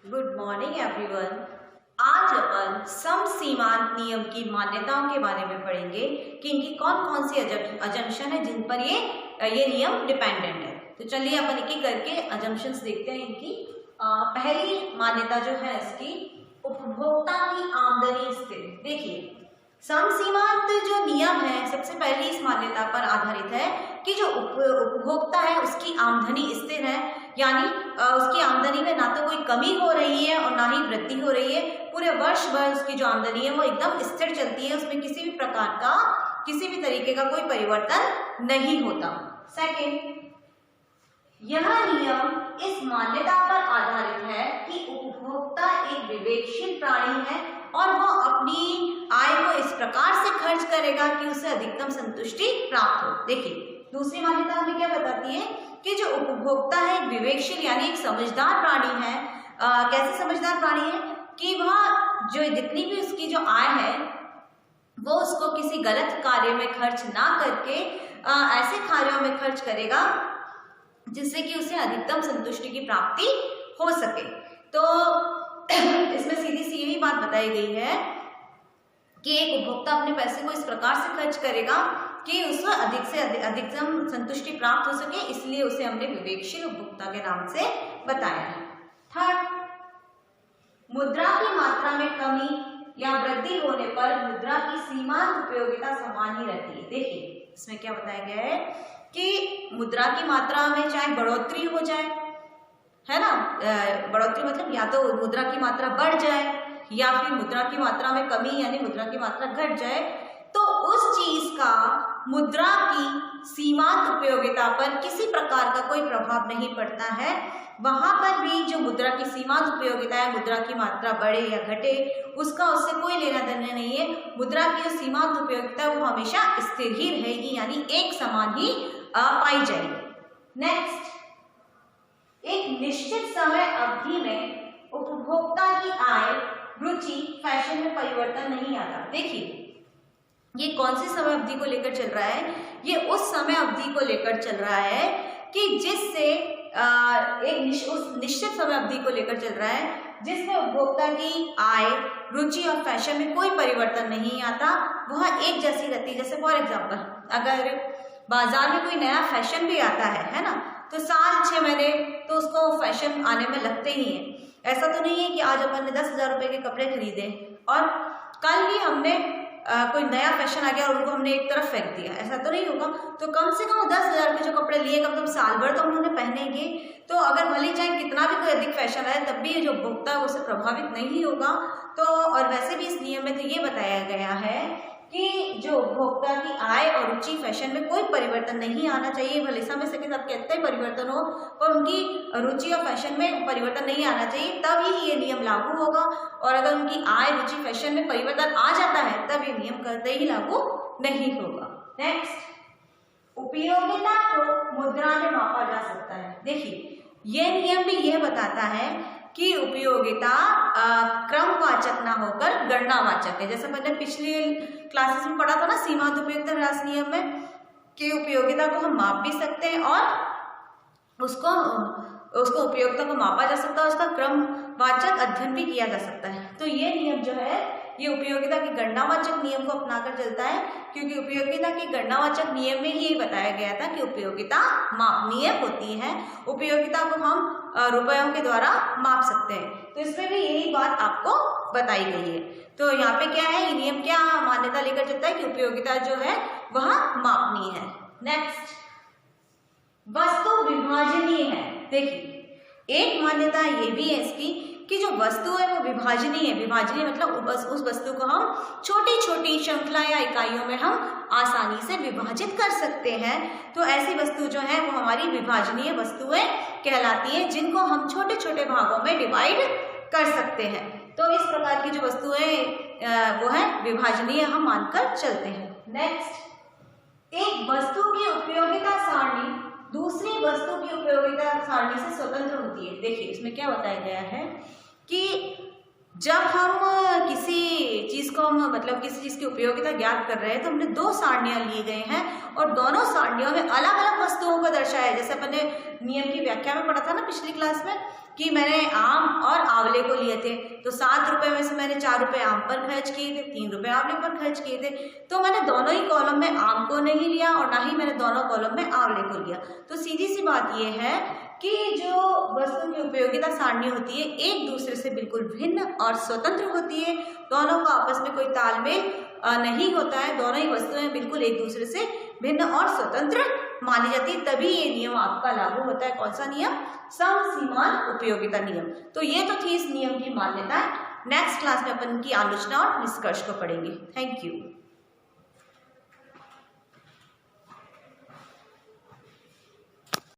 Good morning everyone. आज अपन समसीमांत नियम की मान्यताओं के बारे में पढ़ेंगे कि इनकी कौन कौन सी अजम्पशन है जिन पर ये नियम डिपेंडेंट है। तो चलिए अपन एक एक करके अजम्पशंस देखते हैं इनकी। पहली मान्यता जो है इसकी, उपभोक्ता की आमदनी स्थिर। देखिए, समसीमांत जो नियम है सबसे पहले इस मान्यता पर आधारित है कि जो उपभोक्ता है उसकी आमदनी स्थिर है, यानी उसकी आमदनी में ना तो कोई कमी हो रही है और ना ही वृद्धि हो रही है। पूरे वर्ष भर उसकी जो आमदनी है वो एकदम स्थिर चलती है, उसमें किसी भी प्रकार का किसी भी तरीके का कोई परिवर्तन नहीं होता। सेकंड, यह नियम इस मान्यता पर आधारित है कि उपभोक्ता एक विवेकशील प्राणी है और वो अपनी आय को इस प्रकार से खर्च करेगा कि उसे अधिकतम संतुष्टि प्राप्त हो। देखिए, दूसरी मान्यता हमें क्या बताती है कि जो उपभोक्ता है एक विवेकशील यानी एक समझदार प्राणी है। कैसे समझदार प्राणी है कि वह जो जितनी भी उसकी जो आय है वो उसको किसी गलत कार्य में खर्च ना करके ऐसे कार्यों में खर्च करेगा जिससे कि उसे अधिकतम संतुष्टि की प्राप्ति हो सके। तो इसमें सीधी सी यही बात बताई गई है कि एक उपभोक्ता अपने पैसे को इस प्रकार से खर्च करेगा कि उसे अधिक से अधिकतम संतुष्टि प्राप्त हो सके, इसलिए उसे हमने विवेकशील उपभोक्ता के नाम से बताया है। थर्ड, मुद्रा की मात्रा में कमी या वृद्धि होने पर मुद्रा की सीमांत उपयोगिता समान ही रहती है। देखिए, इसमें क्या बताया गया है कि मुद्रा की मात्रा में चाहे बढ़ोतरी हो जाए, है ना, बढ़ोतरी मतलब या तो मुद्रा की मात्रा बढ़ जाए या फिर मुद्रा की मात्रा में कमी यानी मुद्रा की मात्रा घट जाए, तो उस चीज का मुद्रा की सीमांत उपयोगिता पर किसी प्रकार का कोई प्रभाव नहीं पड़ता है। वहां पर भी जो मुद्रा की सीमांत उपयोगिता है, मुद्रा की मात्रा बढ़े या घटे, उसका उससे कोई लेना देना नहीं है। मुद्रा की जो सीमांत उपयोगिता है वो हमेशा स्थिर ही रहेगी, यानी एक समान ही पाई जाएगी। नेक्स्ट, एक निश्चित समय अवधि में उपभोक्ता की आय, रुचि, फैशन में परिवर्तन नहीं आता। देखिए, ये कौन सी समय अवधि को लेकर चल रहा है? ये उस समय अवधि को लेकर चल रहा है कि जिससे उस निश्चित समय अवधि को लेकर चल रहा है जिसमें उपभोक्ता की आय, रुचि और फैशन में कोई परिवर्तन नहीं आता, वह एक जैसी रहती है। जैसे फॉर एग्जाम्पल, अगर बाजार में कोई नया फैशन भी आता है ना, तो साल 6 महीने तो उसको फैशन आने में लगते ही हैं। ऐसा तो नहीं है कि आज अपन ने 10,000 रुपए के कपड़े खरीदे और कल ही हमने कोई नया फैशन आ गया और उनको हमने एक तरफ फेंक दिया, ऐसा तो नहीं होगा। तो कम से कम 10,000 के जो कपड़े लिए कम से कम साल भर तो उन्होंने पहनेंगे। तो अगर भले चाहे कितना भी कोई अधिक फैशन आए तब भी जो उपभोक्ता है उससे प्रभावित नहीं होगा। तो और वैसे भी इस नियम में तो ये बताया गया है कि जो उपभोक्ता की आय और रुचि, फैशन में कोई परिवर्तन नहीं आना चाहिए। भले समय से साथ कितना ही परिवर्तन हो पर उनकी रुचि और फैशन में परिवर्तन नहीं आना चाहिए, तब ही ये नियम लागू होगा। और अगर उनकी आय, रुचि, फैशन में परिवर्तन आ जाता है तब ये नियम करते ही लागू नहीं होगा। नेक्स्ट, उपयोगिता को मुद्रा में मापा जा सकता है। देखिए, ये नियम भी यह बताता है कि उपयोगिता क्रमवाचक ना होकर गणनावाचक है। जैसे मैंने पिछली क्लासेस में पढ़ा था ना, सीमांत उपयोगिता ह्रास नियम में, कि उपयोगिता को हम माप भी सकते हैं और उसको उपयोगिता को मापा जा सकता है, उसका क्रमवाचक अध्ययन भी किया जा सकता है। तो ये नियम जो है ये उपयोगिता के गणनावाचक नियम को अपनाकर चलता है, क्योंकि उपयोगिता के गणनावाचक नियम में यही बताया गया था कि उपयोगिता मापनीय होती है, उपयोगिता को हम रुपयों के द्वारा माप सकते हैं। तो इसमें भी यही बात आपको बताई गई है। तो यहाँ पे क्या है, ये नियम क्या मान्यता लेकर चलता है कि उपयोगिता जो है वह मापनीय है। नेक्स्ट, वस्तु विभाजनीय है। देखिए, एक मान्यता ये भी है इसकी कि जो वस्तु है वो विभाजनीय है। विभाजनीय मतलब उस वस्तु को हम छोटी छोटी श्रृंखला या इकाइयों में हम आसानी से विभाजित कर सकते हैं। तो ऐसी वस्तु जो है वो हमारी विभाजनीय वस्तुएं कहलाती है, जिनको हम छोटे छोटे भागों में डिवाइड कर सकते हैं। तो इस प्रकार की जो वस्तुएं वो है विभाजनीय हम मानकर चलते हैं। नेक्स्ट, एक वस्तु की उपयोगिता सारणी दूसरी वस्तु की उपयोगिता सारणी से स्वतंत्र होती है। देखिए, इसमें क्या बताया गया है कि जब हम किसी चीज को मतलब किसी चीज की उपयोगिता ज्ञात कर रहे हैं तो हमने दो सारणियां लिए गए हैं और दोनों सारणियों में अलग अलग वस्तुओं को दर्शाया है। जैसे अपन ने नियम की व्याख्या में पढ़ा था ना पिछली क्लास में कि मैंने आम और आंवले को लिए थे, तो 7 रुपए में से मैंने 4 रुपए आम पर खर्च किए थे, 3 रुपए आंवले पर खर्च किए थे। तो मैंने दोनों ही कॉलम में आम को नहीं लिया और ना ही मैंने दोनों कॉलम में आंवले को लिया। तो सीधी सी बात यह है कि जो वस्तु की उपयोगिता सारणी होती है एक दूसरे से बिल्कुल भिन्न और स्वतंत्र होती है। दोनों का आपस में कोई तालमेल नहीं होता है, दोनों ही वस्तुएं बिल्कुल एक दूसरे से भिन्न और स्वतंत्र मानी जाती है, तभी ये नियम आपका लागू होता है। कौन सा नियम? समसीमान उपयोगिता नियम। तो ये तो थी इस नियम की मान्यता। नेक्स्ट क्लास में अपन की आलोचना और निष्कर्ष को पढ़ेंगे। Thank you.